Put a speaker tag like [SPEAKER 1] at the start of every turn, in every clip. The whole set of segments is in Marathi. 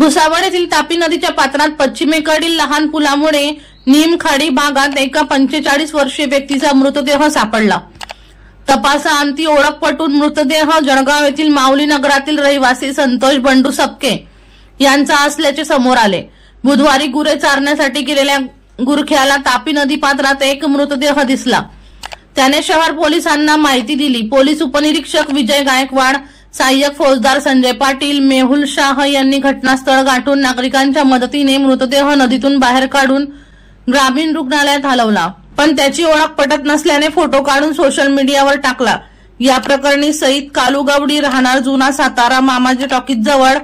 [SPEAKER 1] भुसावळ येथील तापी नदीच्या पात्रात पश्चिमेकडील लहान पुलामुळे निमखाडी भागात एका 45 वर्षीय व्यक्तीचा मृतदेह सापडला। तपासाअंती ओळख पटून मृतदेह जळगाव येथील माऊली नगरातील रहिवासी संतोष बंडू सपके यांचा असल्याचे समोर आले। बुधवारी गुरे चारण्यासाठी गेलेल्या गुरख्याला तापी नदी पात्रात एक मृतदेह दिसला। त्याने शहर पोलिसांना माहिती दिली। पोलीस उपनिरीक्षक विजय गायकवाड, सहाय्यक फौजदार संजय पाटील, मेहुल शाह यांनी घटनास्थळ गाठून नागरिकांच्या मदतीने मृतदेह नदीतून बाहेर काढून ग्रामीण रुग्णालयात हलवला, पण त्याची ओळख पटत नसल्याने फोटो काढून सोशल मीडियावर टाकला। या प्रकरणी सईद कालुगावडी राहणार जुना सातारा मामाजी टॉकीज जवळ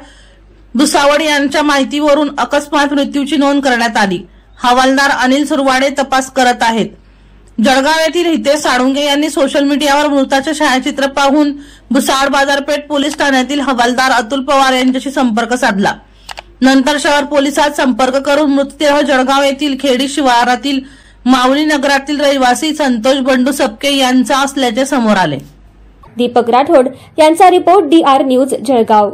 [SPEAKER 1] भुसावळ यांच्या माहितीवरून अकस्मात मृत्यूची नोंद करण्यात आली। हवालदार अनिल सुरवाडे तपास करत आहेत। जळगाव येथील हितेश साळुंगे यांनी सोशल मीडियावर मृताचे छायाचित्र पाहून भुसावळ बाजारपेठ पोलीस ठाण्यातील हवालदार अतुल पवार यांच्याशी संपर्क साधला। नंतर शहर पोलिसात संपर्क करून मृतदेह जळगाव येथील खेडी शिवारातील माऊली नगरातील रहिवासी संतोष बंडू सपके यांचा असल्याचे समोर आले।
[SPEAKER 2] दीपक राठोड यांचा रिपोर्ट DR न्यूज जळगाव।